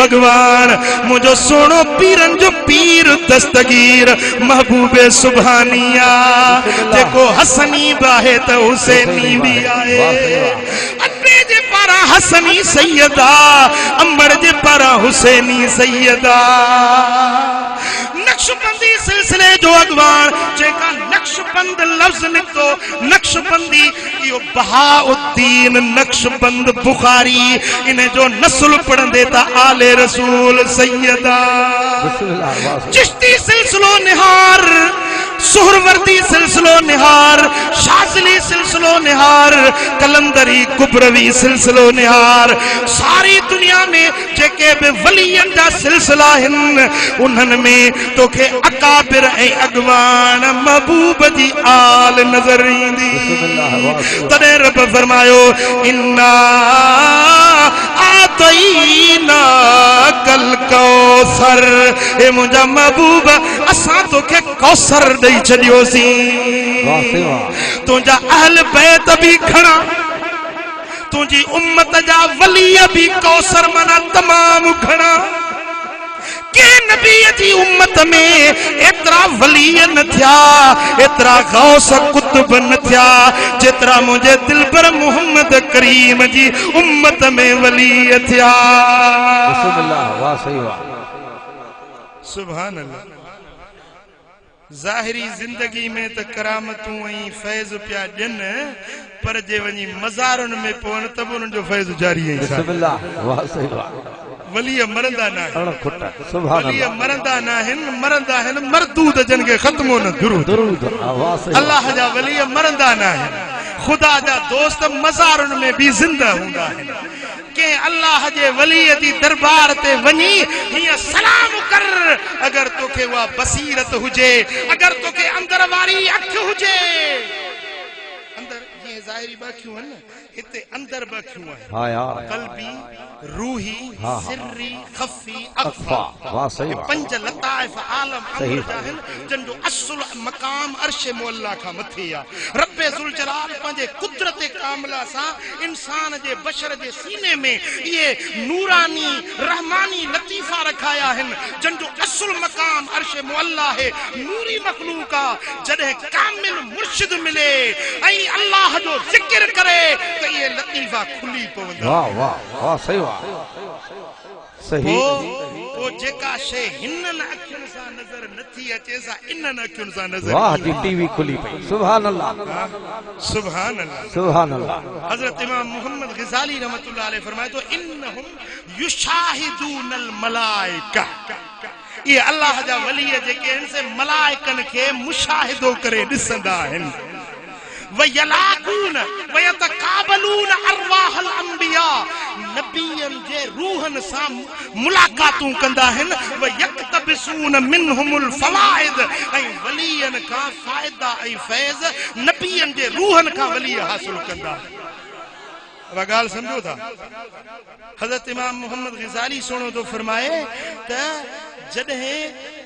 अगवान मुझो सोनो पीरन जो पीर दस्तगीर महबूबे सुभानिया देखो हसनी बाहे तो हुसैनी भी आए अड्डे जे पारा हसनी सैयदा अंबर जे पारा हुसैनी सैयदा नक्शबंदी सिलसिले जो अगवान जेका नक्शबंद लफ्ज निकतो नक्शबंदी यो बहाउद्दीन नक्शबंद बुखारी इन्हें जो नस्ल पढ़ंदे ता आले रसूल सैयदा चिश्ती सिलसिलो निहार सुहरवर्दी सिलसिलो निहार शाज़ली सिलसिलो निहार कलंदरी कुबरवी सिलसिलो निहार सारी दुनिया में जेके बि वलियन जा सिलसिला हिन उन्हन में तोखे अकाबिर ऐं अगवान महबूब जी आल नजर ईंदी तॾहिं रब फरमायो इन्ना आतईना कल कौसर ए मुंहिंजा महबूब असां तोखे कौसर ॾेई छॾियोसीं तुंहिंजा अहल बैत भी खड़ा तुझी उम्मत जा वली भी कौसर मना तमाम खड़ा के नबी जी उम्मत में एतरा वली न थिया एतरा गौस कुतुब न थिया जेतरा मुझे दिल पर मोहम्मद करीम जी उम्मत में वली थिया वाह सही वाह सुभान अल्लाह ज़ाहिरी जिंदगी में तो करामतूं ऐं फैज़ पिया ॾियनि पर जे वञी मज़ारुनि में पवनि त बि उन्हनि जो फैज़ जारी आहे वली मरंदा न वली मरंदा आहिनि मरदूद जन के ख़त्मो न दुरूद अल्लाह जा वली मरंदा न आहिनि खुदा जा दोस्त मज़ारुनि में भी जिंदा हूंदा आहिनि के अल्लाह जे वली जी दरबार ते वनी हिया सलाम कर अगर तोखे वा बसीरत हुजे अगर तोखे अंदर वारी अख हुजे अंदर ये जाहिरी बाखियूं न इते अंदर बाखियूं है हां यार कल्बी रूही सिर्री खफी अखफा वाह सही पंज लताइफ आलम अमर जाहिल जन जो असुल मकाम अर्श मौला का मथिया रब्बे जुल जलाल पंजे कुदरत कामला सा इंसान जे बशर जे सीने में ये नूरानी रहमानी लतीफा रखाया है जन जो असुल मकाम अर्श मौला है नूरी मखलूका जदे कामिल मुर्शिद मिले ऐ अल्लाह जो जिक्र करे तो ये लतीफा खुली पवंदा वाह वाह वाह सही वाह सही वो जेका शे हिनन अखियुनि सां नजर नथी अचे सा इनन अखियुनि सां नजर वाह जी टीवी खुली पई सुभान अल्लाह सुभान अल्लाह सुभान अल्लाह हजरत इमाम मोहम्मद ग़ज़ाली रहमतुल्लाह अलैह फरमाए तो इन्नहुम युशाहिदूनल मलाइका ये अल्लाह जा वली जेके इनसे मलाइकन के मुशाहिदो करे दिसंदा आहिनि वयलाकून वयतकाबलून अरवाहल अंबिया नबियन जे रूहन सां मुलाकातूं कंदा आहिनि वयक्तबिसून मिनहुमुल फवाइद ऐं वलियन का फायदा ऐं फैज़ नबियन जे रूहन का वली हासिल कंदा गाल समझो था हजरत इमाम मोहम्मद ग़ज़ाली सोनो तो फरमाए त जॾहिं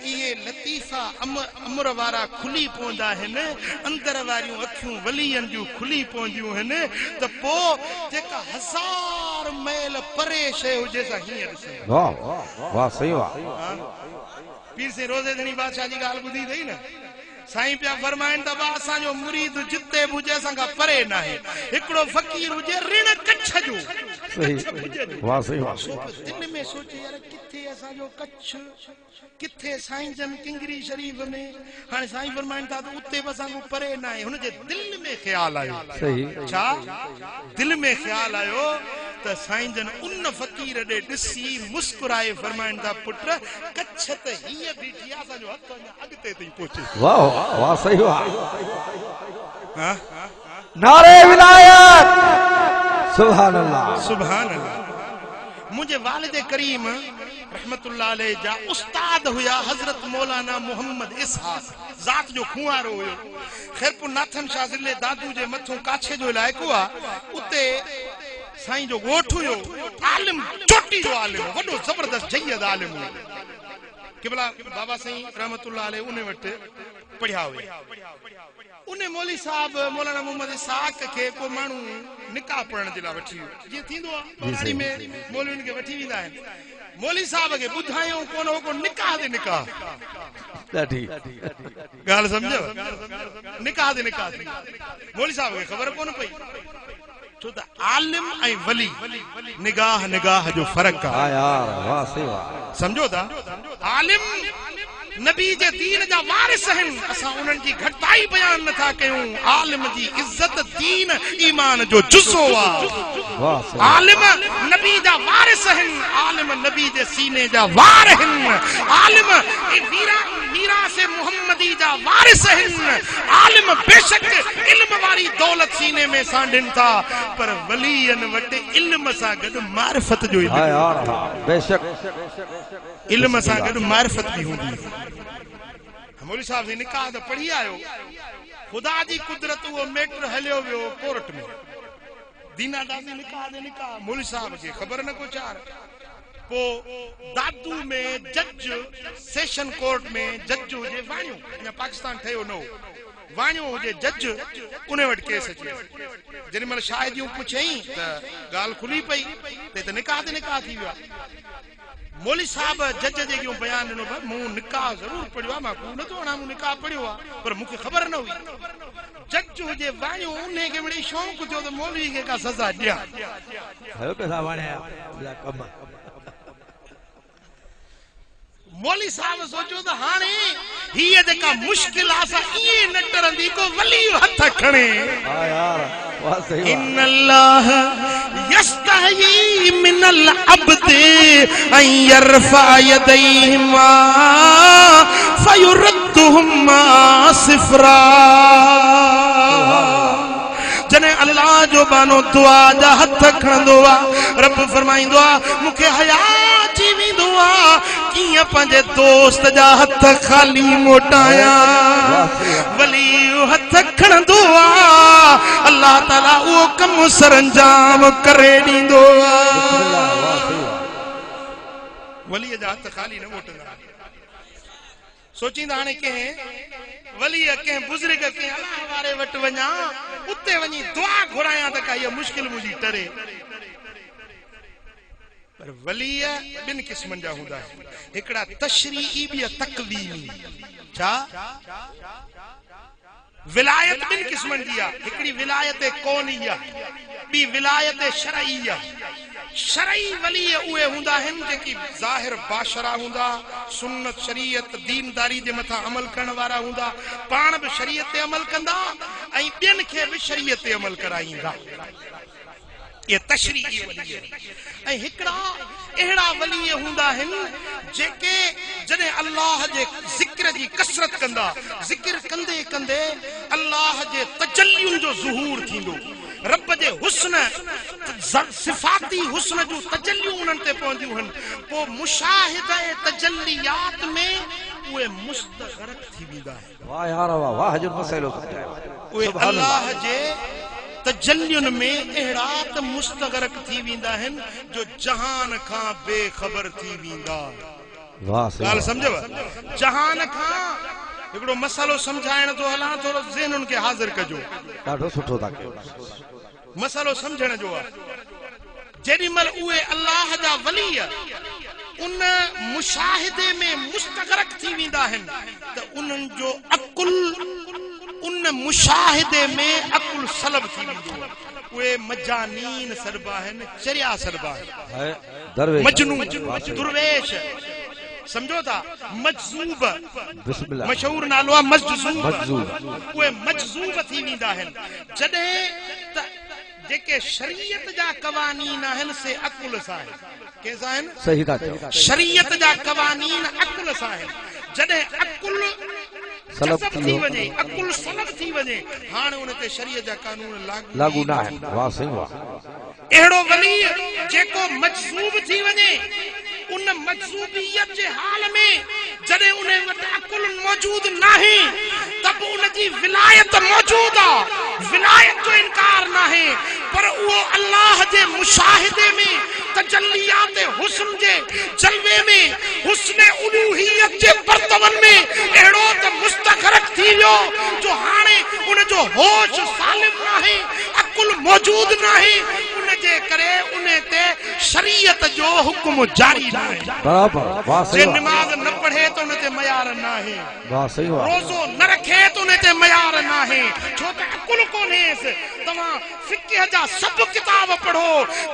ये लतीफा अमर वारा खुली पवंदा आहिनि अंदर वारियूं अखियूं वलियन जूं खुली पवंदियूं आहिनि त पोइ जेका हज़ार मैल परे शइ हुजे सा हीअं ॾिसे वाह वाह सही वाह पीर से रोज़े धणी बादशाह जी ॻाल्हि ॿुधी अथई न साईं पिया फरमाइनि त असांजो मुरीद जिते बि हुजे असां खां परे न आहे हिकिड़ो फ़क़ीर हुजे ऋण कच्छ जो वाह सही वाह दिल में सोचे यार किथे असांजो कच्छ किथे साईं जन किंगरी शरीफ में हाणे साईं फरमाइनि था त उते बि असां खां परे न आहे हुनजे दिल में ख़्याल आयो सही छा दिल में ख़्याल आयो त साईं जन उन फ़क़ीर ॾे ॾिसी मुस्कुराए फरमाइनि था पुट कच्छ त हीअ बीठी आहे असांजो हथ अञा अॻिते ताईं पहुचे वाह वाह सही वाह नारे विलायत सुभान अल्लाह सुभान अल्लाह मुझे वालिद करीम रहमतुल्लाह अलैह जा उस्ताद हुया हजरत मौलाना मोहम्मद इसहाक जात जो खुआरो हुयो खैरपुर नाथन शाह जिले दादू जे मथों काछे जो इलाइको आ उते साईं जो गोठ हुयो आलिम चोटी जो आलिम वडो जबरदस्त जयद आलिम हुयो केबला बाबा साईं रहमतुल्लाह अलैह उन वट पढ़िया हुए उन मौली साहब मौलाना मोहम्मद इसाक के को मानू निकाह पढ़ण जे लाइ वठी जी थींदो आहे पहाड़ी में मौलविन के वठी वेंदा आहिनि मौली साहब के बुधायो कोन को निकाह दे निकाह ॾाढी गाल समझो निकाह दे निकाह मौली साहब के खबर कोन पई छो त आलिम ऐं वली निगाह निगाह जो फर्क हा यार वाह सही वाह समझो था आलिम नबी जे दीन जा वारिस हैं असा उनन जी घटाई बयान नथा कयूं आलिम जी इज्जत दीन ईमान जो जुज़ो आ आलिम नबी जा वारिस हैं आलिम नबी जे सीने जा वार हैं आलिम मीरास मुहम्मदी जा वारिस हैं आलिम बेशक इल्म वाली दौलत सीने में सांडन था पर वलीयन वटे इल्म सा गड मारिफत जो हा यार बेशक इल्म सा गड मारिफत भी हुंदी मौलवी साहब जी निकाह तो पढ़ी आयो खुदा जी कुदरत वो मैटर हलियो वियो कोर्ट में दीना दादी निकाह दे निकाह मौलवी साहब के खबर न को चार को दादू में जज सेशन कोर्ट में जज जे वाणियो या पाकिस्तान ठयो नो वाणियो जे जज उन वट केस अचे जने मल शायदियूं पुछई त गाल खुली पई ते निकाह दे निकाह थी विया मौली साहब जज जे क्यों बयान नो भाई मु निकाह जरूर पढ़ियो मां को न तो ना मु निकाह पढ़ियो पर मुके खबर न हुई जज जे वाणियो उने के बड़ी शौक जो तो मौलवी के का सजा दिया हयो पैसा वाणे कम मौली साहब सोचो तो हाने ही जेका मुश्किल आसा ये नटरंदी को वली हथ खणे हां यार वाह सही वाह इन्नल्लाह यस्तही मिनल अब्द अन यरफा यदैहिमा फयुरद्दुहुमा सिफरा जने अल्लाह जो बानो दुआ जा हथ खणंदो आ रब फरमाइंदो आ मुखे हया जीवी दुआ किया पंजे दोस्त जा हथ खाली मोटाया वली हथ खणंदो आ अल्लाह ताला वो कम सरंजाम करे दींदो आ वली जा हथ खाली न मोटंदा सोचींदा हाणे के वली के बुजुर्ग के अल्लाह वारे वट वञा उते वञी दुआ घुराया त का ये मुश्किल मुजी टरे पर वली बिन किस्मन जा हुंदा एकड़ा तशरीई भी तकवीनी छा विलायत बिन किस्मन दिया एकड़ी विलायत कौनिया बी विलायत शरईया शरई वली उहे हुंदा हन जेकी ज़ाहिर बाशरा हुंदा सुन्नत शरीयत दीनदारी जे मथा अमल करण वारा हुंदा पाण भी शरीयत ते अमल कंदा ऐं ॿियन खे भी शरीयत ते अमल कराईंदा ये तशरीई वली ऐं हिकड़ा एड़ा वली हुंदा हन जेके जने अल्लाह जे जिक्र जी कसरत कंदा जिक्र कंदे कंदे अल्लाह जे तजल्लियुन जो ज़ुहूर थींदो रब जे हुस्न सिफाती हुस्न जो तजल्लियूं उनन ते पहुंदियूं हन पो मुशाहिदा तजल्लियात में उहे मुस्तगरक थी वेंदा है वाह यार वाह वाह जो मसइलो उहे अल्लाह जे तजल्लियुन में एड़ा त मुस्तगरक थी वेंदा हन जो जहान खां बेखबर थी वेंदा वाह सही गाल समझव जहान खां एकड़ो मसलो समझाइण तो हला थोरो ज़हनुन के हाजिर कजो ॾाढो सुठो था कयो मसलो समझण जो जेडी मल उहे अल्लाह जा वली उन मुशाहिदे में मुस्तगरक थी वेंदा हन त उनन जो अकुल उन मुशाहिदे में अकुल सलब थी वेंदो उहे मजानीन सरबा हन चरिया सरबा है दरवेश मजनू दुर्वेश समझो था मजजूब बिस्मिल्लाह मशहूर नालो आहे मजजूब उहे मजजूब थी वेंदा हन जडे त जेके शरीयत जा कवानीन हन से अकुल सा है कैसा है सही था चयो शरीयत जा कवानीन अकुल सा है जडे अकुल सलब थी वजे अकुल सलब थी वजे हाने उन ते शरीयत जा कानून लागू ना है वाह सही वाह एड़ो वली जेको मजजूब थी वजे उन मजजूबियत जे हाल में जडे उन वट अकुल मौजूद नाही तब उन जी विलायत मौजूद आ विलायत जो इनकार नाही पर वो अल्लाह जे मुशाहिदे में तजल्लियात हुस्न जे जलवे में हुस्न उलूहियत जे बर्तवन में एड़ो त मुस्तगरक थी थी वियो जो हाणे उन जो होश सालिम नाहे अकुल मौजूद नाहे उन जे करे उन ते शरीयत जो हुक्म जारी नाहे बराबर वाह जे सही नमाज न पढ़े तो उन ते मयार नाहे वाह सही वाह रोजो न रखे तो उन ते मयार नाहे छो त अकुल कोन्हेस तव्हां फिक्ह जा सब किताब पढ़ो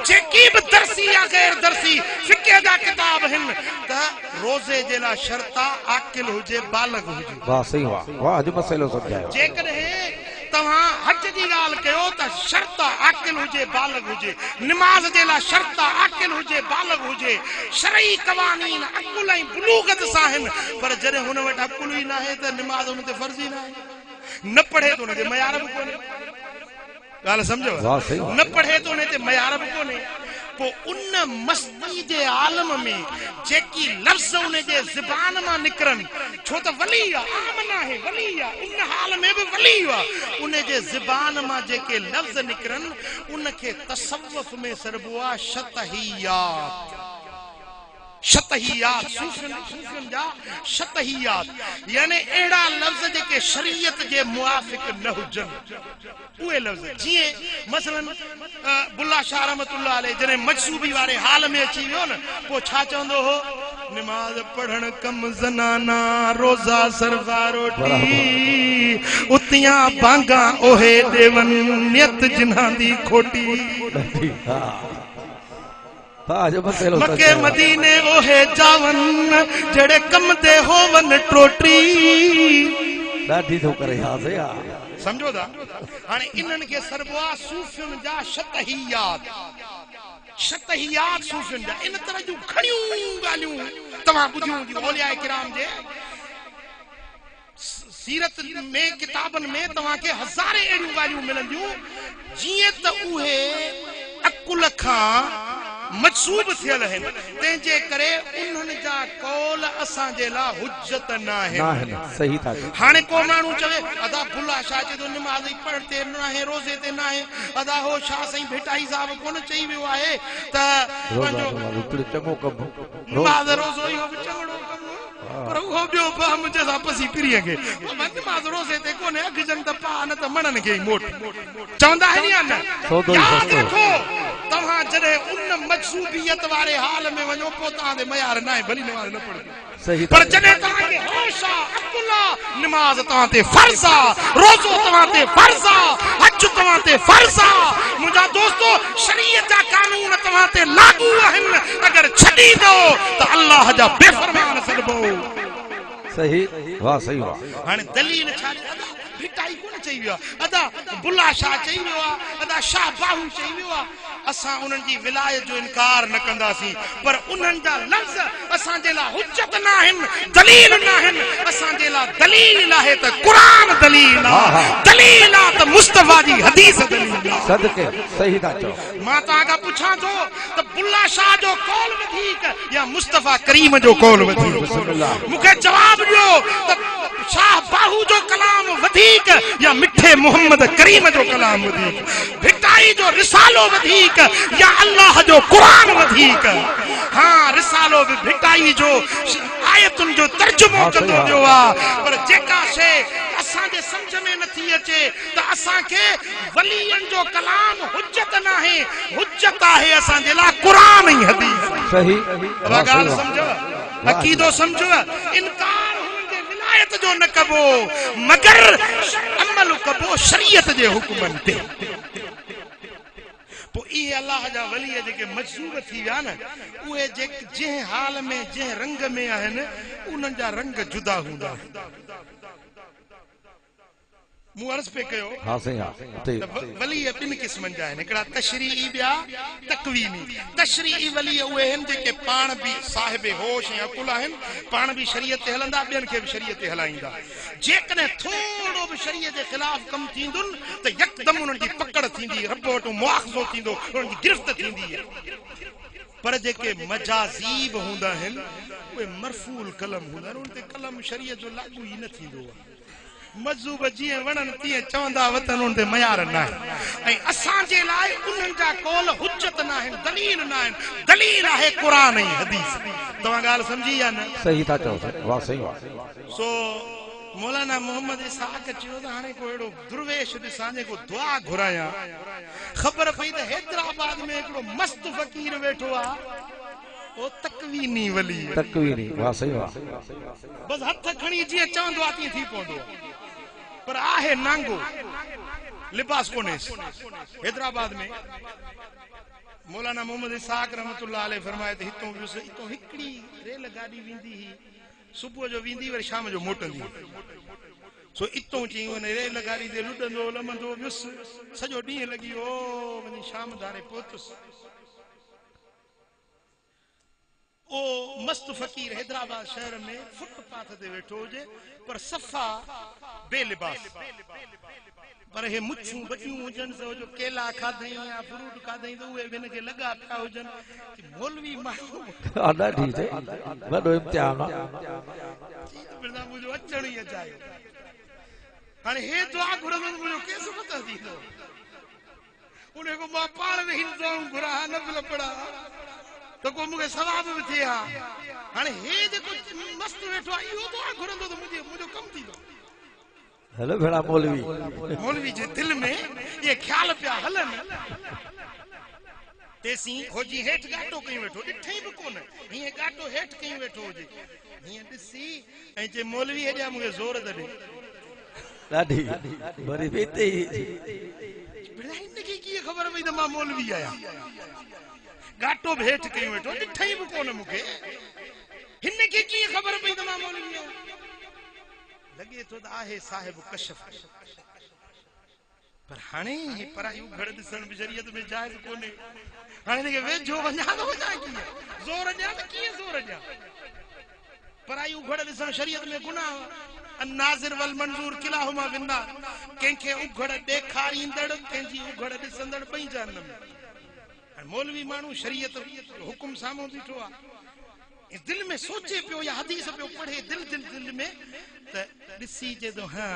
जेकी भी दरसी या गैर दरसी फिक्ह जा किताब हिन त रोजे जे ला शर्त आकिल हुजे बालग हुजे वाह सही वाह अॼु मसइलो समझायो जेकॾहिं तव्हां हज जी ॻाल्हि कयो त शर्त आकिल हुजे बालग हुजे नमाज जे लाइ शर्त आकिल हुजे बालग हुजे शरई क़वानीन अकुल ऐं बुलूगत सां आहिनि पर जॾहिं हुन वटि अकुल ई न आहे त नमाज हुन ते फर्ज़ ई न आहे न पढ़े तो हुन ते मयार बि कोन्हे ॻाल्हि सम्झो वाह सही न पढ़े तो हुन ते मयार बि कोन्हे पो उन मस्ती जे आलम में जेकी लफ्ज़ उन जे ज़बान मां निकरनि छो त वली आहे आमन आहे वली आहे उन हाल में बि वली आहे उन जे ज़बान मां जेके लफ्ज़ निकरनि उन खे तसव्वुफ में सरबो आहे शतहियात सूफियन जा शतहियात यानी एड़ा लफ्ज़ जेके शरीयत जे मुआफिक न हुजनि उहे लफ्ज़ जीअं मसलन बुल्ला शाह रहमतुल्लाह अलैह जने मजसूबी वारे हाल में अची वियो न पो छा चवंदो हो नमाज पढ़ण कम ज़नाना रोज़ा सरवा रोटी उतियां बांगा ओहे देवन नियत जिन्हां दी खोटी मके मदीने ओहे जावन जड़े कम दे होवन टोटी ॾाढी थो करे हा सया समझो था हाणे इन्हनि खे सरबो सूफियुन जा शतहियात सूफियुन जा इन तरह जूं घणियूं ॻाल्हियूं तव्हां ॿुधियूं हूंदियूं औलिया किराम जे सीरत में किताबनि में तव्हांखे हज़ारे अहिड़ियूं ॻाल्हियूं मिलंदियूं जीअं त उहे अकुल खां मजसूब थियल आहिनि तंहिंजे करे उन्हनि जा कौल असांजे लाइ हुज्जत न आहिनि सही था हाणे को माण्हू चवे अदा बुल्ला शाह जे तो नमाज़ पढ़ते न आहे रोज़े ते न आहे अदा हो शाह साईं भेटाई साहब कोन चई वियो आहे त चङो कमु नमाज़ रोज़ो इहो बि चङो कमु पर उहो ॿियो बह मुंहिंजे सां पसी पिरीअ खे नमाज़ रोज़े ते कोन्हे अघजनि त पा न त मणनि खे ई मोट चवंदा आहिनि या न यादि रखो तव्हां जॾहिं उन मजसूबियत वारे हाल में वञो पोइ तव्हां ते मयार न आहे भली नमाज़ न पढ़ो पर जॾहिं तव्हांखे होश आहे अकुल आहे नमाज़ तव्हां ते फर्ज़ आहे रोज़ो तव्हां ते फर्ज़ आहे हज तव्हां ते फर्ज़ आहे मुंहिंजा दोस्तो शरीयत जा कानून तव्हां ते लागू आहिनि अगर छॾी दो त अल्लाह जा बेफरमान सॾबो सही वाह सही वाह हाणे दलील छा भिटाई कोन चई वियो आहे अदा बुल्ला शाह चई वियो आहे अदा शाह बाहू चई वियो आहे असां उन्हनि जी विलायत जो इनकार न कंदासीं पर उन्हनि जा लफ़्ज़ असांजे लाइ हुज्जत न आहिनि दलील न आहिनि असांजे लाइ दलील आहे त क़ुरान दलील आहे दलील आहे त मुस्तफा जी हदीस दलील आहे सदके सही था चओ मां तव्हां खां पुछां थो त बुल्ला शाह जो कौल वधीक या मुस्तफा करीम जो कौल वधीक मूंखे जवाब ॾियो त शाह बाहू जो कलाम वधीक या मिठे मोहम्मद करीम जो कलाम वधीक भिटाई जो रिसालो वधीक या अल्लाह जो कुरान वधीक हाँ रिसालो भी भिटाई जो आयतुन जो तर्जुमो कंदो वियो आहे पर जेका शइ असांजे सम्झ में नथी अचे त असांखे वलीअनि जो कलाम हुज्जत न आहे हुज्जत आहे असांजे लाइ कुरान ऐं हदीस सही ॻाल्हि सम्झो अक़ीदो सम्झो इनकार विलायत जो न कबो मगर अमल कबो शरीयत जे हुक्मनि ते इहे अल्लाह जा वली जेके मजसूब थी विया न उहे जंहिं हाल में जंहिं रंग में आहिनि उन्हनि जा रंग जुदा हूंदा मूं अर्ज़ पे कयो हाँ सही हाँ वली ॿिनि क़िस्मनि जा आहिनि हिकिड़ा तशरीई ॿिया तकवीनी तशरीई वली उहे आहिनि जेके पाण बि साहिब होश ऐं अकुल आहिनि पाण बि शरीयत ते हलंदा ॿियनि खे बि शरीयत ते हलाईंदा जेकॾहिं थोरो बि शरीयत जे ख़िलाफ़ कमु थींदुनि त यकदमि उन्हनि जी पकड़ थींदी रबोट मुआख़ज़ो थींदो उन्हनि जी गिरफ़्त थींदी पर जेके मजाज़ीब हूंदा आहिनि उहे मरफूल कलम हूंदा आहिनि उन ते कलम शरीयत जो लागू ई न थींदो आहे मजूब जीअं वणनि तीअं चवंदा वतन उन ते मयार न आहे ऐं असांजे लाइ उन्हनि जा कौल हुज्जत न आहिनि दलील न आहिनि दलील आहे क़ुरान ऐं हदीस तव्हां ॻाल्हि सम्झी या न सही था चओ वाह सही वाह सो मौलाना मोहम्मद इसाक चयो त हाणे को एड़ो दुर्वेश ॾिसां को दुआ घुराया ख़बर पई त हैदराबाद में हिकिड़ो मस्त फ़कीर वेठो आ ओ तकवीनी वली तकवीनी वाह सही वाह बस हथ खणी जीअं चवंदो आहे तीअं थी पवंदो पर आहे नांगो लिबास कोन्हे हैदराबाद में मौलाना मोहम्मद इसाक रहमतुल्लाह अलैह फरमाए त हितों हिकड़ी रेल गाड़ी वेंदी ही सुबह जो वेंदी वरी शाम जो मोटंदी सो इतों चई उन रेल गाड़ी ते लुडंदो लमंदो वियुस सॼो ॾींहुं लॻी वियो वञी शाम धारे पहुतुस ओ मस्त फकीर हैदराबाद शहर में फुटपाथ ते वेठो हुजे पर सफ़ा बेलिबास पर हे मुछूं बचियूं हुजन सो जो केला खाधई या फ्रूट खाधई तो उहे बिन के लगा पिया हुजन मौलवी माण्हू आदा ठीक है वडो इम्तिहान बिना मुझे अचण ही अचाए हाणे हे दुआ घुरंदो मुझे केस पता थींदो उन को मां पाण में हिंदो घुरा न बिल पड़ा तो को मुके सवाब भी थिया हाणे हे जेको मस्त वेठो आहे इहो दुआ घुरंदो तो मुझे कम थींदो हेलो भेड़ा मौलवी जे दिल में ये ख्याल पिया हलन तेसी होजी हेठ गाटो कई वेठो ॾिठई बि कोन हीअं गाटो हेठ कई वेठो हुजे हीअं ॾिसी ऐं जे मौलवी हेॾा मूंखे ज़ोर त ॾे ॾाढी वरी बेते हिनखे कीअं ख़बर पई त मां मौलवी आहियां गाटो बि हेठ कई वेठो ॾिठई बि कोन मूंखे हिनखे कीअं ख़बर पई त मां मौलवी आहियां लगे तो आहे साहिब कशफ पर हाणे पराई उघड़ दिसण भी शरीयत में जायज कोने हाणे के वेझो वञा तो वञा कीअं ज़ोर ॾियां त कीअं ज़ोर ॾियां पराई उघड़ दिसण शरीयत में गुनाह अन्नाज़िर वल मंजूर किलाहुमा बिन्ना कंहिंखे उघड़ ॾेखारींदड़ कंहिंजी उघड़ ॾिसंदड़ ॿई जहन्नम मौलवी माण्हू शरीयत हुकुम साम्हूं बीठो आहे दिल में सोचे पियो या हदीस पियो पढ़े दिल में त ॾिसी जे तो हां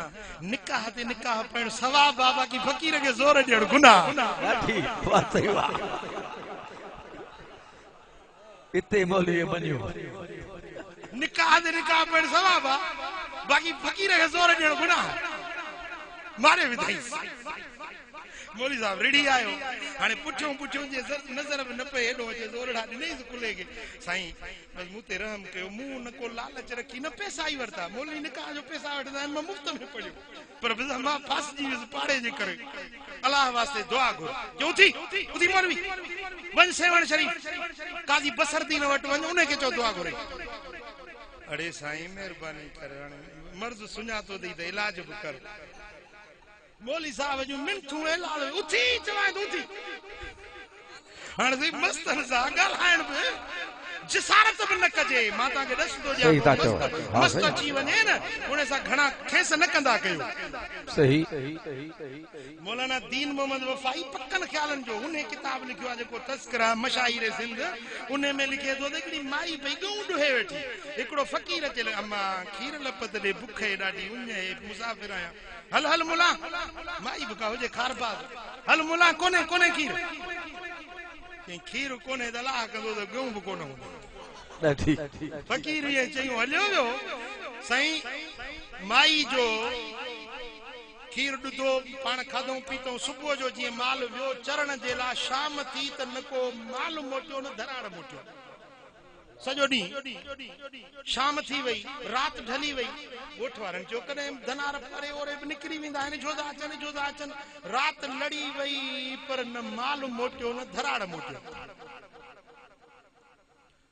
निकाह ते निकाह पण सवाब बाबा की फकीर के ज़ोर ॾियण गुनाह ठीक बात सही वाह इते मौलवी बनियो निकाह ते निकाह पण सवाब बाकी फकीर के ज़ोर ॾियण गुनाह मारे विधाई मौलवी साहब रेडी आयो हाने पुछो जे नजर में न पे एडो जे ज़ोरड़ा ॾिनई कुले के साईं बस मुते रहम कयो मुंह न को लालच रखी न पैसा ही वरता मौलवी निकाह जो पैसा वठदा मां मुफ्त में पढ़ियो पर मां फास जी पाड़े जे करे अल्लाह वास्ते दुआ घुर क्यों थी उदी मौलवी वन सेवन शरीफ काजी बसरदीन वट वन उन्हें के चो दुआ घुरे अरे साईं मेहरबानी कर मर्द सुञातो दी त इलाज भी कर मौली साहब जो मिनथू लाल उठी चवाए उठी हाणे सी मस्तन सा ॻाल्हाइण बि जिसारत भी न कजे माता के दस दो जा मस्त अची वञे न उन सां घणा खेस न कंदा कयो सही मौलाना दीन मोहम्मद वफाई पक्कन ख्यालन जो उन्हें किताब लिखियो आहे जेको तस्करा मशाहिर सिंध उन्हें में लिखे तो हिकिड़ी माई पई गऊं ॾुहे वेठी हिकिड़ो फ़कीर अचे अम्मा खीर लपत ॾे बुखे ॾाढी उञ मुसाफ़िर आहियां हल मुला माई बुका हुजे खारबाज हल मुला कोने खीर खीर कोने त अलाह कंदो त गऊं बि कोन हूंदो फकीर ये चयूं हलियो वियो साईं माई जो खीर ॾुधो पाण खाधो पीतो सुबुह जो जीअं माल वियो चरण जे लाइ शाम थी त न को माल मोटियो न धराड़ मोटियो सॼो ॾींहुं शाम थी वई राति ढली वई ॻोठ वारनि चयो कॾहिं धनार परे ओरे बि निकिरी वेंदा आहिनि छो था अचनि राति लड़ी वई पर न माल मोटियो न धराड़ मोटियो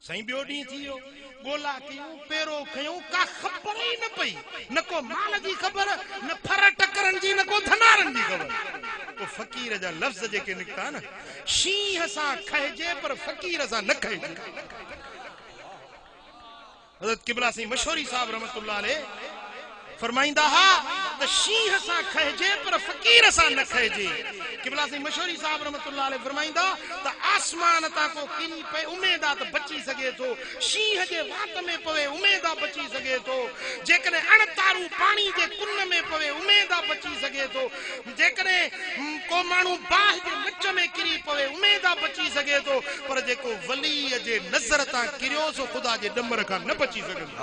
साईं ॿियो ॾींहुं थी वियो ॻोल्हा कयूं पेरो खयूं का ख़बर ई न पई न को माल जी ख़बर न फर टकरनि जी न को धनारनि जी ख़बर पोइ फ़कीर जा लफ़्ज़ जेके निकिता न शींहं सां खइजे पर फ़कीर सां न खइजे हज़रत क़िबला साईं मशहूरी साहब रहमतुल्लाह अलैह फरमाइंदा हा त शींहं सां खइजे पर फ़कीर सां न खइजे क़िबला साईं मशहूरी साहब रहमतुल्लाह अलैह फरमाइंदा त आसमान तां को किरी पए उमेद आ त बची सघे थो शींहं जे वात में पवे उमेद आ बची सघे थो जेकॾहिं अणतारू पाणी जे कुन में पवे उमेद आ बची सघे थो जेकॾहिं को माण्हू बाह जे विच में किरी पवे उमेद आ बची सघे थो पर जेको वलीअ जे नज़र तां किरियो सो ख़ुदा जे ॾमर खां न बची सघंदो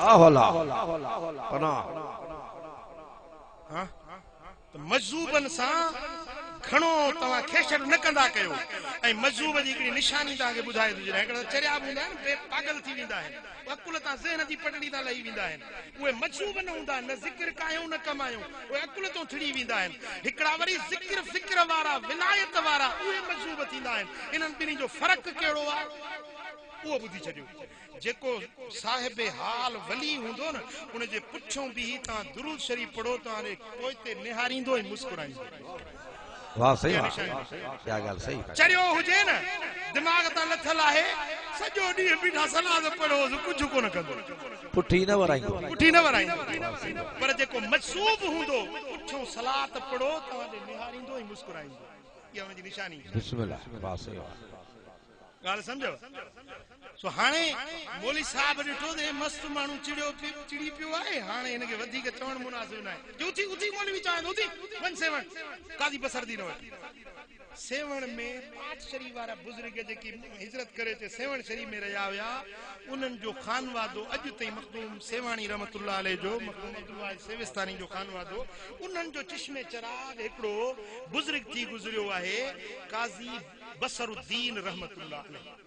हाँ तो मजूबन सा घणो तवा खेशड़ न कंदा कयो ऐं मजूब जी हिकड़ी निशानी ताके बुधाए दुजे हिकड़ा चरिया हूंदा आहिनि बे पागल थी वेंदा आहिनि अकुल तां ज़हन जी पटड़ी तां लही वेंदा आहिनि उहे मजूब न हूंदा न ज़िक्र कायूं न कमायूं उहे अकुल तो थिड़ी वेंदा आहिनि हिकड़ा वरी ज़िक्र फिक्र वारा विलायत वारा उहे मजूब थींदा आहिनि इन्हनि ॿिन्ही जो फ़र्क़ु कहिड़ो आहे उहो ॿुधी छॾियो जेको साहिब हाल वली हूंदो न उन जे पुठियों बि तव्हां दुरूद शरीफ़ पढ़ो तव्हां पोइते निहारींदो ऐं मुस्कुराईंदो वाह सही वाह क्या ॻाल्हि सही चरियो हुजे न दिमाग़ तां लथल आहे सॼो ॾींहुं बीठा सलाद पढ़ो कुझु कोन कंदो पुठी न वराईंदो पर जेको मजसूब हूंदो पुठियों सलात पढ़ो तव्हांजे निहारींदो ऐं मुस्कुराईंदो इहा मुंहिंजी निशानी बिस्मिल्लाह वाह सही वाह ॻाल्हि सम्झो सो हाणे मौली साहब ॾिठो त मस्त माण्हू चिड़ी पियो आहे हाणे हिनखे वधीक चवण मुनासिब न आहे उथी उथी मौलवी चवां उथी वञ सेवण कादी बसर दी न वञ सेवण में पाठ शरीफ वारा बुजुर्ग जेकी हिजरत करे ते सेवण शरीफ में रहिया हुया उन्हनि जो खानवादो अॼु ताईं मखदूम सेवाणी रहमतुल्लाह अलैह जो मखदूम अब्दुल्लाह सेविस्तानी जो खानवादो उन्हनि जो चश्मे चराग हिकिड़ो बुजुर्ग थी गुज़रियो आहे काज़ी बसरुद्दीन रहमतुल्लाह अलैह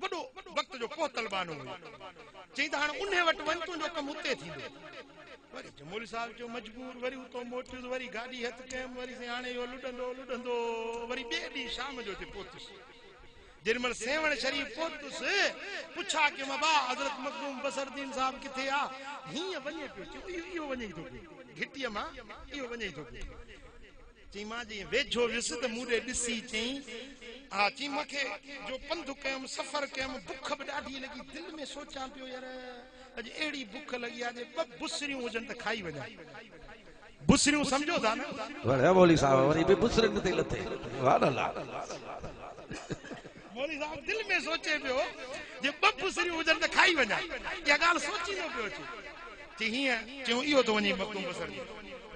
वॾो वक़्त जो पोतल बानो हुयो चई त हाणे उन वटि वञ तुंहिंजो कमु उते थींदो वरी जमोली साहब जो मजबूर वरी उतो मोटियुसि वरी गाॾी हथ कयमि वरी हाणे इहो लुॾंदो वरी ॿिए ॾींहुं शाम जो हिते पहुतुसि जेॾीमहिल सेवण शरीफ़ पहुतुसि पुछा कि बा हज़रत मखदूम बसरुद्दीन साहब किथे आहे हीअं वञे पियो इहो वञे थो पियो घिटीअ मां इहो वञे थो पियो चई मां जी वेझो वियुसि त मूं ॾे ॾिसी चई हा चई मूंखे जो पंधु कयुमि सफ़र कयुमि बुख बि ॾाढी लॻी दिलि में सोचां पियो यार अॼु अहिड़ी बुख लॻी आहे ॿ बुसरियूं हुजनि त खाई वञा बुसरियूं सम्झो था न मौली साहब वरी बि बुसरिन ते लथे वाह अल्लाह मौली साहब दिलि में सोचे पियो जे ॿ बुसरियूं हुजनि त खाई वञा इहा ॻाल्हि सोचींदो पियो अचे चई हीअं चयूं इहो थो वञे मखदूम बसर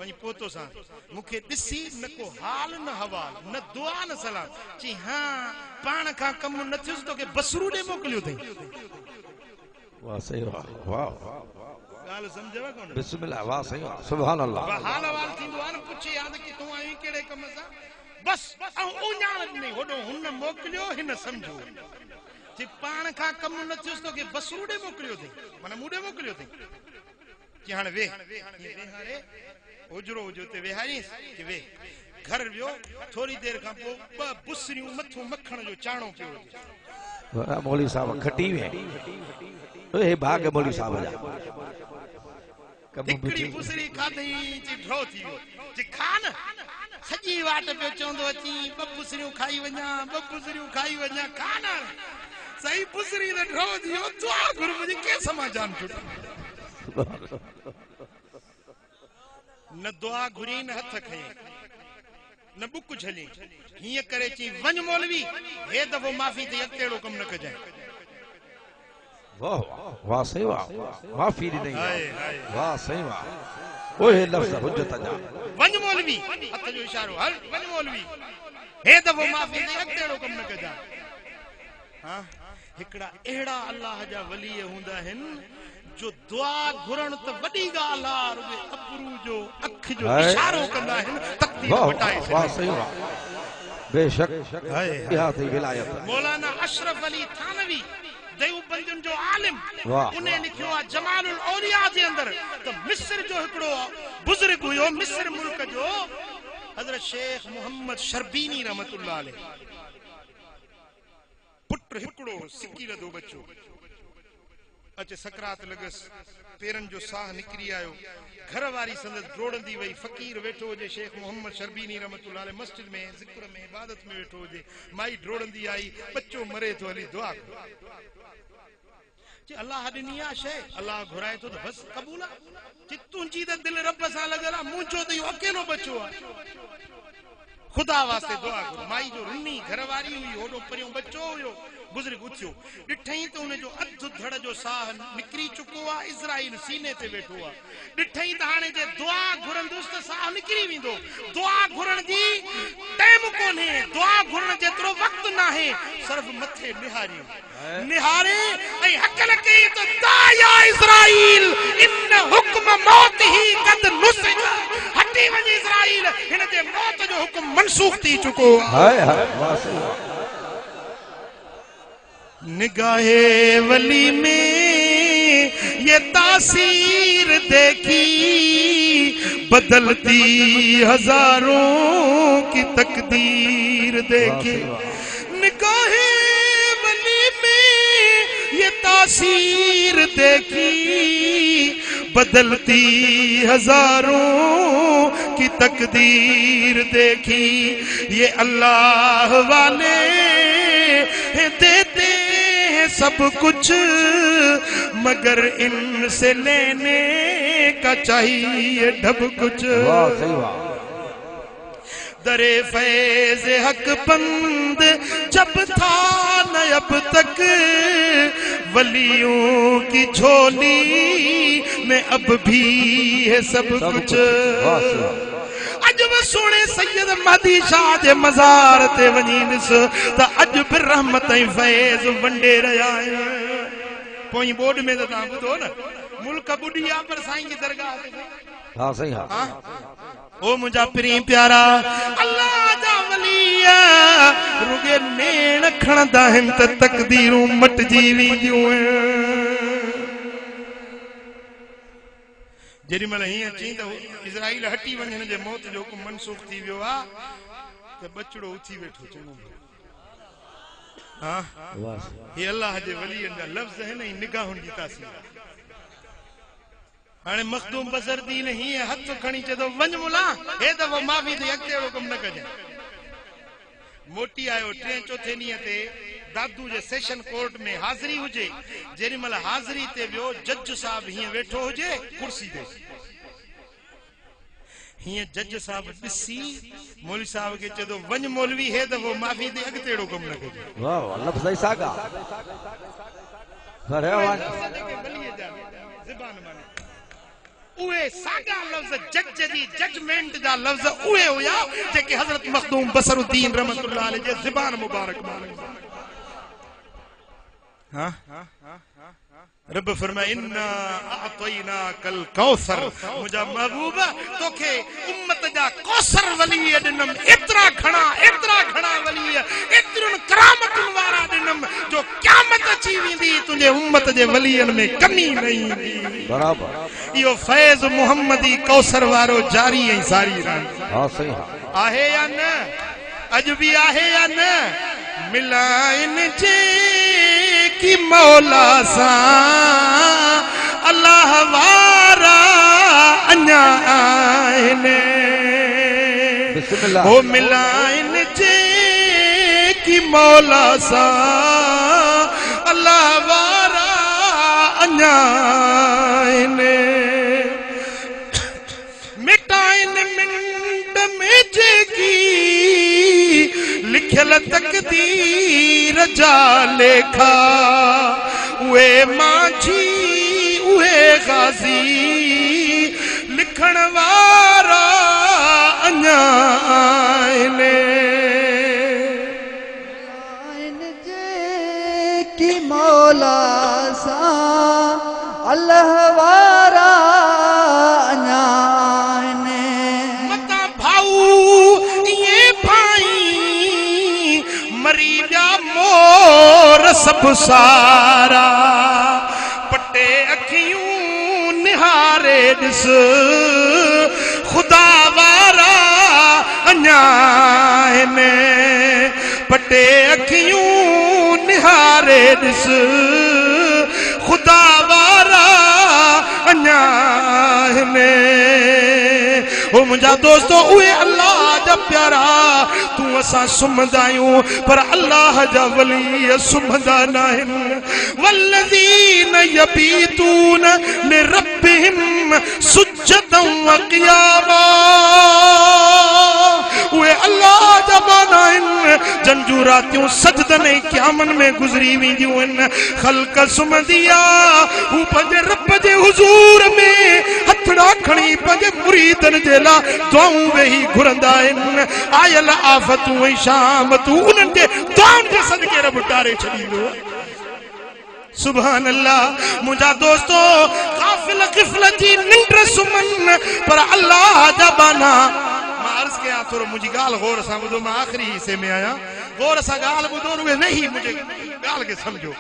वञी पहुतो सां मूंखे ॾिसी न को हाल न हवाल न दुआ न सलाम चई हा पाण खां कमु न थियुसि तोखे बसरू ॾे मोकिलियो अथई वाह सही वाह वाह ॻाल्हि सम्झव कोन बिस्मिल्लाह वाह सही वाह सुभान अल्लाह हाल हवाल थींदो आहे न पुछे याद कि तूं आई कहिड़े कम सां बस ऐं उञाण ॾिनई होॾो हुन मोकिलियो हिन सम्झो चई पाण खां कमु न थियुसि तोखे बसरू ॾे मोकिलियो अथई माना मूं ॾे मोकिलियो अथई चई हाणे वेह हाणे ओजरो हुजो ते वेहारीसि कि वे घर वियो थोड़ी देर खां पोइ ॿ बुसरियूं मथो मखण जो चाणो पियो मौली साहब खटी वे ए भाग मौली साहब जा हिकिड़ी बुसरी खाधई चई ड्रो थी वियो चई खा न सॼी वाट पियो चवंदो अची ॿ बुसरियूं खाई वञा खा न सही बुसरी त ड्रो थी वियो दुआ घुर मुंहिंजी कंहिं समां जान छुटी न दुआ घुरी न हथ खई न बुक झली हीअं करे चई वञ मौलवी हे दफ़ो माफ़ी ते अकेड़ो कम न कजांइ वाह वाह सही वाह माफ़ी ॾिनई वाह सही वाह ओए लफ़्ज़ हुज्जत जा वञ मौलवी हथ जो इशारो हल वञ मौलवी हे दफ़ो माफ़ी ते अकेड़ो कम न कजांइ हां हिकड़ा अहिड़ा अल्लाह जा वली हूंदा आहिनि जो दुआ घुरण त वॾी ॻाल्हि आहे रुॻो अबरू जो अख जो इशारो कंदा आहिनि तकदीर मटाए वाह सही वाह बेशक इहा थी विलायत मौलाना अशरफ अली थानवी देवबंदियुनि जो आलिम उन लिखियो आहे जमालुल औलिया जे अंदर त मिस्र जो हिकिड़ो बुजुर्ग हुयो मिस्र मुल्क जो हज़रत शेख मोहम्मद शर्बीनी रहमतुल्लाह अलैह पुट हिकिड़ो सिकी रदो बच्चो अचे सकरात लगस पेरन जो साह निकरी आयो घर वारी संदस ड्रोड़ंदी वई फकीर वेठो हुजे शेख मोहम्मद शर्बीनी रहमतुल्लाह अलैह मस्जिद में जिक्र में इबादत में वेठो हुजे माई ड्रोड़ंदी आई बच्चो मरे तो हली दुआ जी अल्लाह ॾिनी आहे शइ अल्लाह घुराए थो त बस क़बूल आहे जी तुंहिंजी त दिलि रब सां लॻल आहे मुंहिंजो त इहो अकेलो बच्चो आहे खुदा वास्ते दुआ करो माई जो रुनी घरवारी हुई होॾो परियों बच्चो हुयो बुजुर्ग उथियो ॾिठई त उनजो अधु धड़ जो साह निकिरी चुको आहे इज़राइल सीने ते वेठो आहे ॾिठई त हाणे जे दुआ घुरंदुसि त साह निकिरी वेंदो दुआ घुरण जी टाइम कोन्हे दुआ घुरण जेतिरो वक़्तु नाहे सिर्फ़ मथे निहारे ऐं हक़ल कई त दाया इज़राइल इन हुक्म मौत ही कद नुसिज मनसूख थी चुको हाय हाय वाह सही वाह निगाहे वली में ये तासीर देखी बदलती हजारों की तकदीर देखी निगाहे वली में ये तासीर देखी बदलती हजारों की तकदीर देखी ये अल्लाह वाले देते हैं सब कुछ मगर इनसे लेने का चाहिए ढब कुछ वाह सही वाह दरे फैज हक बंद जब था न अब तक वलियों की झोली में अब भी है सब कुछ अज व सोने सैयद महदी शाह जे मज़ार ते वञीनिस त अज भी रहमत ऐं फैज़ वंडे रहिया आहिनि पोइ बोर्ड में त तव्हां ॿुधो न मुल्क ॿुॾी आहे पर साईं जी दरगाह ते हाँ सही हाँ ओ मुंहिंजा प्री प्यारा अल्लाह जा वली रुगे नेण खणंदा आहिनि त तकदीरूं मटिजी वेंदियूं जेॾी महिल हीअं चई त इज़राइल हटी वञण जे मौत जो हुकुम मनसूख थी वियो आहे त बचड़ो उथी वेठो चङो हाँ ये अल्लाह जे वलियनि जा लफ़्ज़ आहिनि ऐं निगाहुनि जी तासीर हाणे मखदूम बसरदीन हीअं हथ खणी चए थो वञ मुला हे दफ़ो माफ़ी थी अॻिते अहिड़ो कमु न कजांइ मोटी आयो टे चौथे ॾींहं ते दादू जे सेशन कोर्ट में हाज़िरी हुजे जेॾी महिल हाज़िरी ते वियो जज साहब हीअं वेठो हुजे कुर्सी ते हीअं जज साहब ॾिसी मौलवी साहब खे चए थो वञ मौलवी हे दफ़ो माफ़ी थी अॻिते अहिड़ो कमु न कजांइ वाह वाह लफ़्ज़ ई सागा अरे वाह उहे सागा लफ़्ज़ जज जी जजमेंट जा लफ़्ज़ उहे हुया जेके हज़रत मखदूम बसरुद्दीन रहमतुल्लाह अलैहि जे ज़ुबान मुबारक मां हाँ रब फरमाए इन्ना अअतैना कल कौसर मुझा महबूब तोखे उम्मत जा कौसर वली ॾिनम एतिरा घणा वली एतिरनि करामतुनि वारा ॾिनम जो क़यामत अची वेंदी तुंहिंजे उम्मत जे वलियनि में कमी न ईंदी बराबर इहो फैज़ मुहम्मदी कौसर वारो जारी ऐं सारी रहंदो हाँ सही हाँ आहे या न अॼु बि आहे या न मिलाइन जे की मौला सा अल्लाह वारा अञा आहिनि बिस्मिल्लाह ओ मिलाइन जे की मौला सा अल्लाह वारा अञा आहिनि मिटाइन मिंट में जेकी लिखियल तकदीर जा लेखा उहे माझी उहे गाज़ी लिखण वारा अञा आहिनि की मौला सा अल्लाह वारा अञा आहिनि मता भाऊ ये भाई मरी जा मोर सब सारा पटे अखियूं निहारे ॾिस खुदा वारा अञा आहिनि पटे अखियूं निहारे ॾिस खुदा वारा अञा आहिनि ओ मुंहिंजा दोस्तो उहे अल्लाह जा प्यारा तूं असां सुम्हंदा आहियूं पर अल्लाह जा वली सुम्हंदा न आहिनि वल्लज़ीन यबीतून लिरब्बिहिम सुज्जदन व क़ियामा उहे अल्लाह जा बाना आहिनि जन जूं रातियूं सजदनि ऐं क़यामन में गुज़री वेंदियूं आहिनि ख़ल्क़ सुम्हंदी आहे हू पंहिंजे रब जे हुज़ूर में हथड़ा खणी पंहिंजे मुरीदनि जे लाइ दुआऊं वेही घुरंदा आहिनि आयल आफ़तूं ऐं शामतूं उन्हनि जे दुआउनि जे सदके रब टारे छॾींदो सुभान अल्लाह मुंहिंजा दोस्तो काफ़िल क़िफ़ल जी निंड सुमन पर अल्लाह जा बाना मां अर्ज़ कया थोरो मुंहिंजी ॻाल्हि गौर सां ॿुधो मां आख़िरी हिसे में आहियां गौर सां ॻाल्हि ॿुधो उहे वेही मुंहिंजे ॻाल्हि खे सम्झो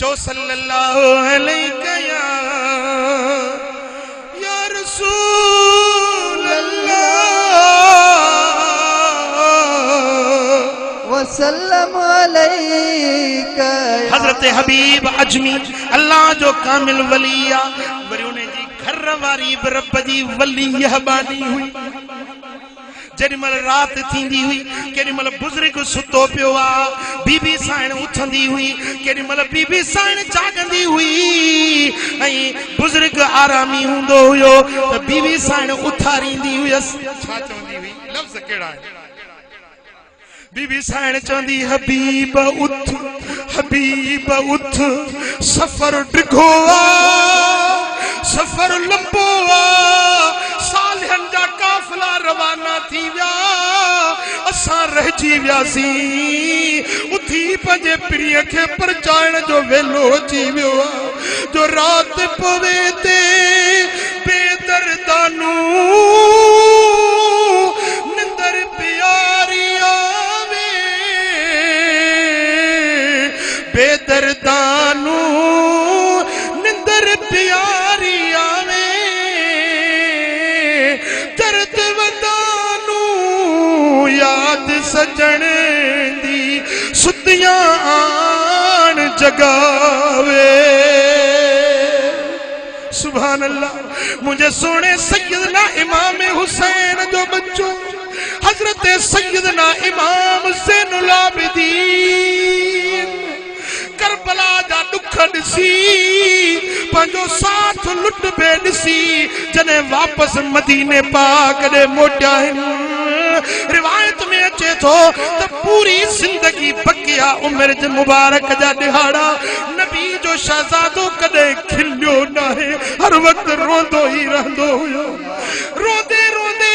चओ सल्लल्लाहु अलैहि या रसूल अल्लाह वसल्लम अलैका हजरत हबीब अजमी अल्लाह जो कामिल वलिया वरी उन जी घर वारी बि रब जी वली यहबानी हुई जेॾीमहिल राति थींदी हुई केॾीमहिल बुज़ुर्ग सुतो पियो आहे बीबी साइण उथंदी हुई केॾीमहिल बीबी साइण जागंदी हुई ऐं बुज़ुर्ग आरामी हूंदो हुयो त बीबी साइण उथारींदी हुयसि छा चवंदी हुई लफ़्ज़ कहिड़ा आहिनि बीबी साइण चवंदी हबीब उथ सफ़र डिघो सफ़र लंबो सालियन जा काफ़िला रवाना थी विया असां रहिजी वियासीं उथी पंहिंजे पीढ़ीअ खे परचाइण जो वेलो अची वियो जो राति पवे ते बेदर्दानू निंदर प्यारी आवे बेदर्दानू निंदर प्यारी आवे दर्द वदानू याद सजण दी सुतियां आन जगावे सुभान अल्लाह मुझे सोने सैयदना इमाम हुसैन जो बच्चो हजरत सैयदना इमाम ज़ैनुल आबिदीन करबला जा दुख ॾिसी पंहिंजो साथ लुट बे ॾिसी जॾहिं वापसि मदीने पाक ॾे मोटिया आहिनि रिवायत में अचे थो त पूरी ज़िंदगी बकिया उमिरि जे मुबारक जा ॾिहाड़ा नबी जो शहज़ादो कॾहिं खिलियो न आहे हर वक़्तु रोंदो ई रहंदो हुयो रोंदे रोंदे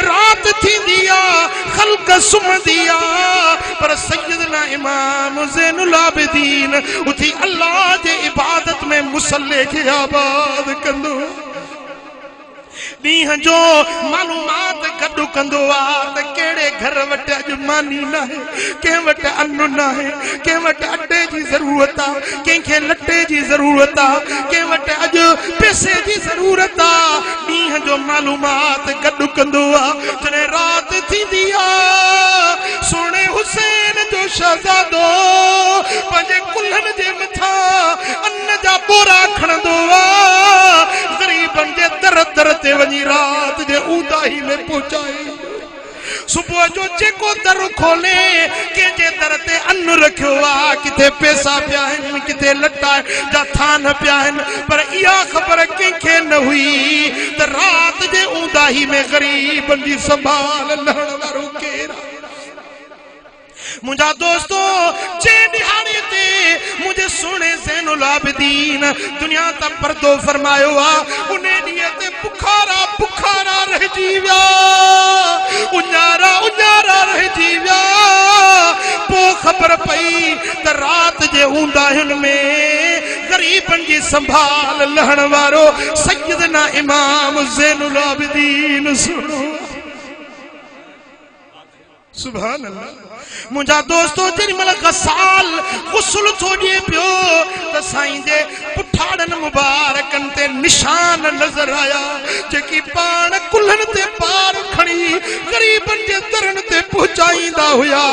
रात थींदी आहे ख़ल्क़ सुम्हंदी आहे पर सैयदना इमाम ज़ैनुल आबिदीन उथी अल्लाह जे इबादत में मुसल्ले खे आबाद कंदो ॾींहं जो मालूमात गॾु कंदो आहे त कहिड़े घर वटि अॼु मानी न आहे कंहिं वटि अनु न आहे कंहिं वटि अटे जी ज़रूरत आहे कंहिंखे लटे जी ज़रूरत आहे कंहिं वटि अॼु पैसे जी ज़रूरत आहे ॾींहं जो मालूमात गॾु कंदो आहे जॾहिं राति थींदी आहे सोणे हुसैन जो शहज़ादो पंहिंजे कुल्हनि जे मथां अन्न जा बोरा खणंदो आहे ग़रीबनि जे दर दर ते वञी रात जे ऊंदाही में पहुचाए सुबुह जो जेको दर खोले कंहिंजे दर ते अन्न रखियो आहे किथे पैसा पिया आहिनि किथे लटा जा थान पिया आहिनि पर इहा ख़बर कंहिंखे न हुई त रात जे ऊंदाही में ग़रीबनि जी संभाल लहण वारो केरु मुझा दोस्तों जे दिहाड़े ते मुझे सोने ज़ैनुल आबिदीन दुनिया ता पर्दो फरमायो आ उन्हें ॾींहं ते बुखारा रहिजी विया उन्यारा रहिजी विया पोइ ख़बर पई त रात जे ऊंदाहियुनि में ग़रीबनि जी संभाल लहण वारो सैयदना इमाम ज़ैनुल आबिदीन सुनो सुभान अल्लाह मुझा दोस्तों जेॾीमहिल गसाल गुस्ल थो ॾिए पियो त साईं जे पुठाड़नि मुबारकनि ते निशान नज़र आया जेकी पाण कुल्हनि ते पार खणी ग़रीबनि जे दरनि ते पहुचाईंदा हुया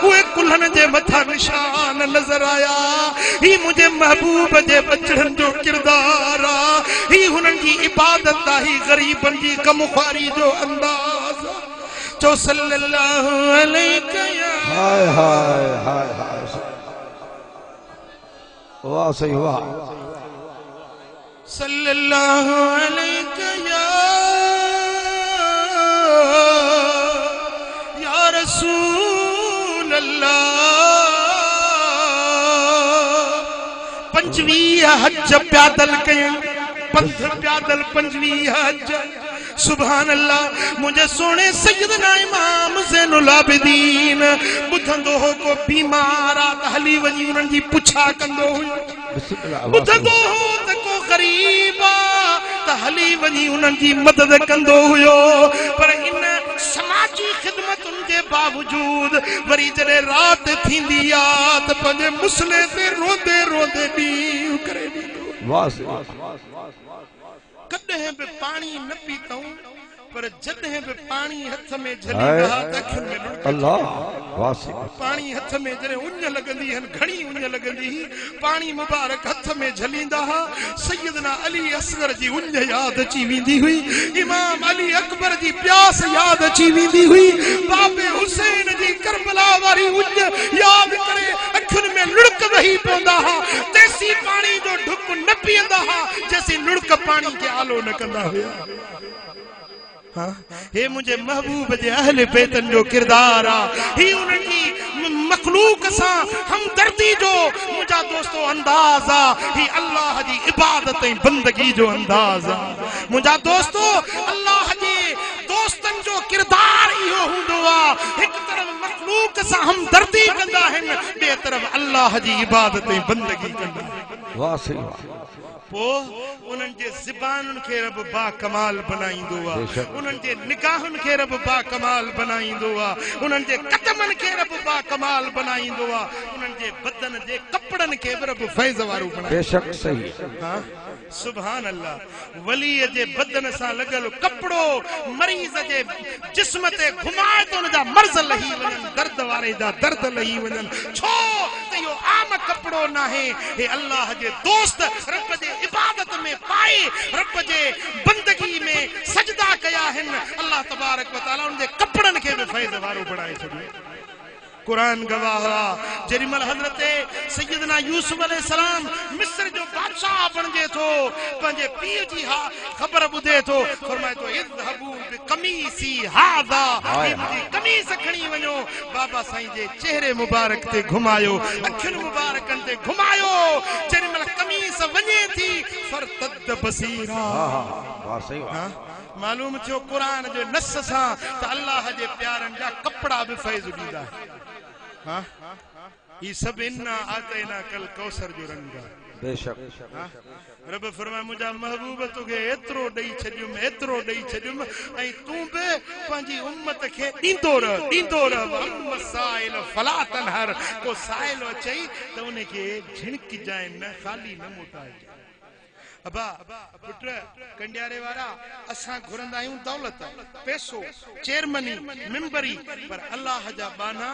उहे कुल्हनि जे मथां निशान नज़र आया ही मुंहिंजे महबूब जे बचड़नि जो किरदार आहे ही हुननि जी इबादत आहे ही ग़रीबनि जी गमख़्वारी जो अंदाज़ जो सल्लल्लाहु अलैहि हाय हाय हाय हाय वाह सही वाह सल्लल्लाहु अलैहि या रसूल अल्लाह 25 हज प्यादल कया पंथ प्यादल 25 हज सुभान अल्लाह मुझे सोने सैयदना इमाम ज़ैनुल आबिदीन ॿुधंदो हो को बीमार आ त हली वञी उन्हनि जी पुछा कंदो हुयो ॿुधंदो हो त को ग़रीब आ त हली वञी उन्हनि जी मदद कंदो हुयो पर इन समाजी खिदमतुनि जे बावजूद वरी जॾहिं रात थींदी आ त पंहिंजे मुसले ते रोंदे रोंदे ॾींहुं करे ॾींदो। वाह से वाह। कॾहिं बि पाणी न पीतऊं पर जॾहिं बि पाणी हथ में झलींदा त अखियुनि में लुड़क अल्लाह वाह से पाणी हथ में जॾहिं उञ लॻंदी हन घणी उञ लॻंदी ही पाणी मुबारक हथ में झलींदा हा सैयदना अली असगर जी उञ याद अची वेंदी हुई इमाम अली अकबर जी प्यास याद अची वेंदी हुई बाबे हुसैन जी करबला वारी उञ याद करे अखियुनि में लुड़क वही पवंदा हा तेसी पाणी जो ढुक न पीअंदा हा जैसी लुड़क पाणी खे आलो न कंदा हुया। हे मुझे महबूब जे अहले बैतन जो किरदार आ ही उनकी मखलूक सा हमदर्दी जो मुझा दोस्तों अंदाज आ ही अल्लाह जी इबादत ऐं बंदगी जो अंदाज आ मुझा दोस्तों अल्लाह जे दोस्तन जो किरदार इहो हूंदो आ एक तरफ मखलूक सा हमदर्दी कंदा आहिनि ॿिए तरफ अल्लाह जी इबादत ऐं बंदगी कंदा आहिनि। वाह से वाह। उन्हनि जे ज़बानुनि खे रब बा कमाल बनाईंदो आहे उन्हनि जे निगाहुनि खे रब बा कमाल बनाईंदो आहे उन्हनि जे कदमनि खे रब बा कमाल बनाईंदो आहे उन्हनि जे बदन जे कपड़नि खे रब फैज़ वारो बनाईंदो। बेशक सही। हां सुभान अल्लाह। वली जे बदन सां लॻल कपड़ो मरीज़ जे जिस्म ते घुमाए तो उनजा मर्ज़ लही वञनि दर्द वारे जा दर्द लही वञनि छो त इहो आम कपड़ो नाहे हे अल्लाह जे दोस्त रब जे इबादत में पाए रब जे बंदगी में सजदा कया आहिनि अल्लाह तबारक व तआला उन जे कपड़नि खे बि फैज़ वारो बणाए छॾियो। कुरान गवाह जरिमल हजरत सैयदना यूसुफ अलैहिस्सलाम मिस्र जो बादशाह बणजे थो पंहिंजे पीउ जी ख़बर ॿुधे थो फरमाए थो इज़हबू बिकमीसी हाज़ा मुंहिंजी कमीस खणी वञो बाबा साईं जे चेहरे मुबारक ते घुमायो अखियुनि मुबारकनि ते घुमायो जरिमल कमीस वञे थी फरतद बसीरा। वाह सही वाह। मालूम थियो कुरान जो नस सां त अल्लाह जे प्यारनि जा कपड़ा बि फैज़ ॾींदा हाँ ये सब इन्ना आतैना कल कौसर जो रंग बेशक। रब फरमाए मुझा महबूब तोखे एतिरो ॾेई छॾियुमि ऐं तूं बि पंहिंजी उम्मत खे ॾींदो रह साइल फला तनहर को साइल अचई त उनखे झिणकिजाए न खाली न मोटाए। अबा पुट कंडियारे वारा असां घुरंदा आहियूं दौलत पैसो चेयरमनी मेंबरी पर अल्लाह जा बाना